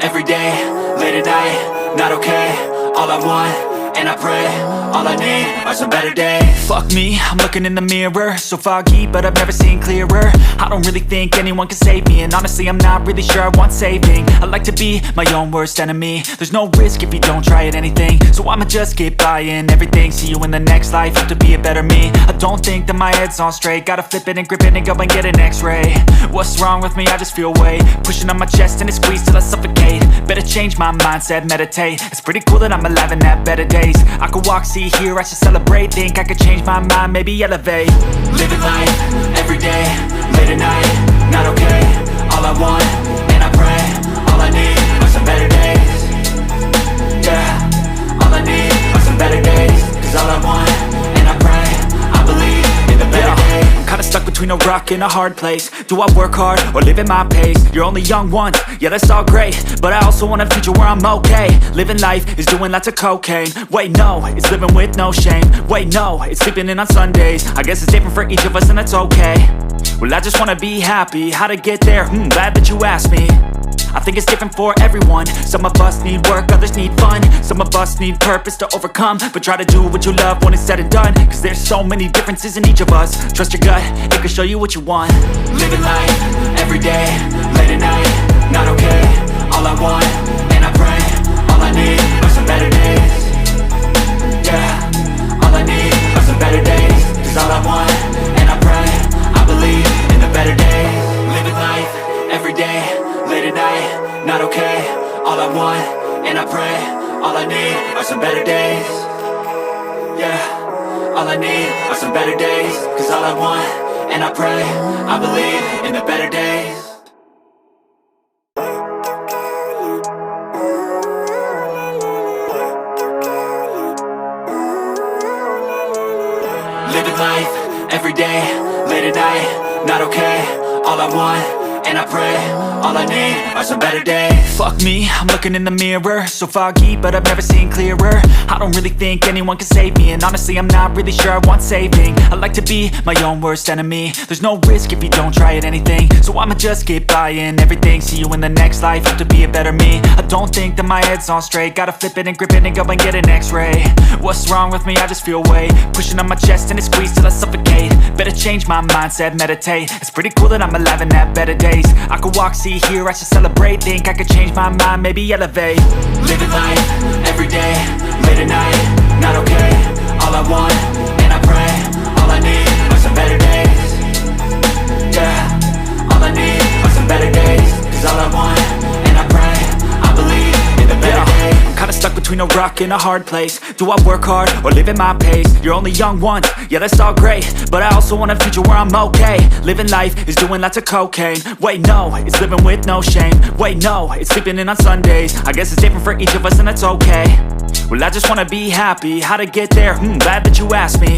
every day, late at night, not okay. All I want, and I pray, all I need are some better days. Fuck me, I'm looking in the mirror, so foggy, but I've never seen clearer. I don't really think anyone can save me, and honestly I'm not really sure I want saving. I like to be my own worst enemy. There's no risk if you don't try at anything, so I'ma just keep buying everything. See you in the next life, have to be a better me. I don't think that my head's on straight, gotta flip it and grip it and go and get an x-ray. What's wrong with me? I just feel weight pushing on my chest and it squeezes till I suffocate. Better change my mindset, meditate. It's pretty cool that I'm alive and have better days. I could walk, see, hear, I should celebrate. Think I could change my mind, maybe elevate. Living life, every day, late at night, not okay. All I want, and I pray, all I need are some better days. Yeah, all I need are some better days. Cause all I want, and I pray, I believe in the better days. I'm kinda stuck between a rock and a hard place. Do I work hard or live at my pace? You're only young once, yeah that's all great, but I also want a future where I'm okay. Living life is doing lots of cocaine. Wait no, it's living with no shame. Wait no, it's sleeping in on Sundays. I guess it's different for each of us and that's okay. Well I just wanna be happy, how to get there? Glad that you asked me. I think it's different for everyone. Some of us need work, others need fun. Some of us need purpose to overcome. But try to do what you love when it's said and done. Cause there's so many differences in each of us. Trust your gut, it can show you what you want. Living life, every day, late at night, not okay. All I want, and I pray, all I need are some better days. Yeah, all I need are some better days. Cause all I want, and I pray, I believe in the better days. Living life, every day, late at night, not okay. All I want, and I pray, all I need are some better days. Yeah, all I need are some better days. Cause all I want, and I pray, I believe in the better days. Living life, every day, late at night, not okay. All I want, and I pray, all I need are some better days. Fuck me, I'm looking in the mirror, so foggy, but I've never seen clearer. I don't really think anyone can save me, and honestly I'm not really sure I want saving. I like to be my own worst enemy. There's no risk if you don't try at anything, so I'ma just keep buying everything. See you in the next life, have to be a better me. I don't think that my head's on straight, gotta flip it and grip it and go and get an x-ray. What's wrong with me? I just feel weight pushing on my chest and it squeezes till I suffocate. Better change my mindset, meditate. It's pretty cool that I'm alive and have better days. I could walk, see, hear, I should celebrate. Think I could change my mind, maybe elevate. Living life, every day, late at night, not okay. All I want, and I pray, all I need are some better days. Yeah, all I need are some better days. Cause all I want, and I pray, I believe in the better days. I'm kinda stuck between a rock and a hard place. Do I work hard or live at my pace? You're only young once, yeah that's all great, but I also want a future where I'm okay. Living life is doing lots of cocaine. Wait no, it's living with no shame. Wait no, it's sleeping in on Sundays. I guess it's different for each of us and that's okay. Well I just wanna be happy, how to get there? Glad that you asked me.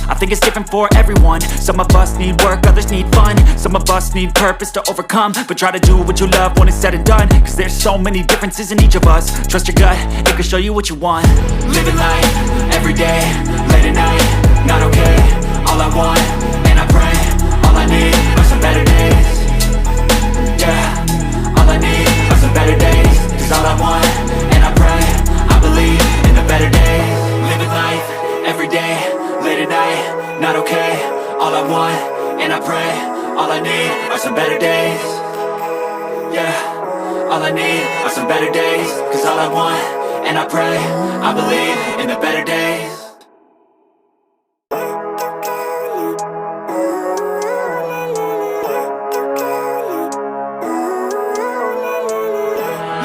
I think it's different for everyone. Some of us need work, others need fun. Some of us need purpose to overcome. But try to do what you love when it's said and done. Cause there's so many differences in each of us. Trust your gut, it can show you what you want. Living life, every day, late at night, not okay. All I want, and I pray, all I need are some better days. Yeah, all I need are some better days. Cause all I want, and I pray, I believe in the better days. Living life, every day, late at night, not okay. All I want, and I pray, all I need are some better days. Yeah, all I need are some better days. Cause all I want, and I pray, I believe in the better days.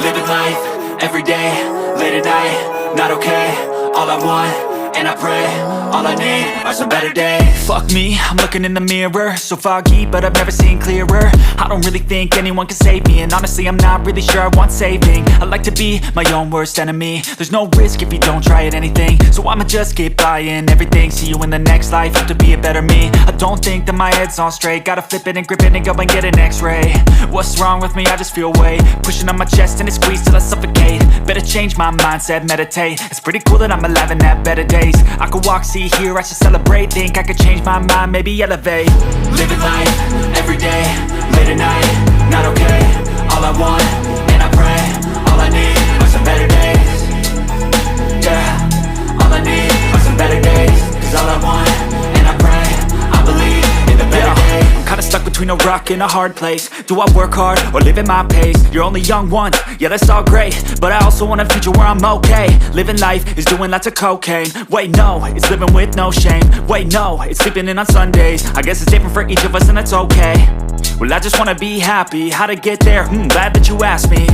Living life, every day, late at night, not okay. All I want, and I pray, all I need are some better days. Fuck me, I'm looking in the mirror, so foggy, but I've never seen clearer. I don't really think anyone can save me, and honestly I'm not really sure I want saving. I like to be my own worst enemy. There's no risk if you don't try at anything, so I'ma just keep buying everything. See you in the next life, have to be a better me. I don't think that my head's on straight, gotta flip it and grip it and go and get an x-ray. What's wrong with me? I just feel weight pushing on my chest and it squeezes till I suffocate. Better change my mindset, meditate. It's pretty cool that I'm alive and have better days. I could walk, see, hear, I should celebrate. Think I could change my mind, maybe elevate. Living life, every day, late at night, not okay. All I want, and I pray, between a rock and a hard place. Do I work hard or live at my pace? You're only young once, yeah that's all great, but I also want a future where I'm okay. Living life is doing lots of cocaine. Wait no, it's living with no shame. Wait no, it's sleeping in on Sundays. I guess it's different for each of us and that's okay. Well I just wanna be happy, how to get there? Glad that you asked me.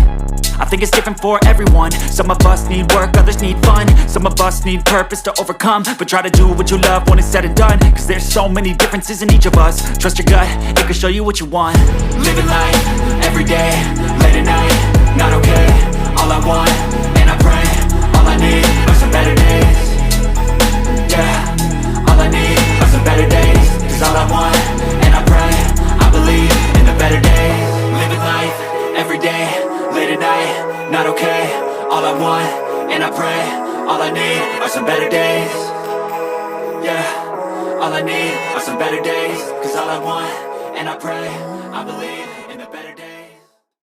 I think it's different for everyone. Some of us need work, others need fun. Some of us need purpose to overcome. But try to do what you love when it's said and done, cause there's so many differences in each of us. Trust your gut, it can show you what you want. Living life, everyday, late at night, not okay. All I want, and I pray, all I need are some better days. Yeah, all I need are some better days. Cause all I want, and I pray, I believe in the better days. Living life, everyday, late at night, not okay. All I want, and I pray, all I need are some better days. Yeah, all I need are some better days. Cause all I want, and I pray, I believe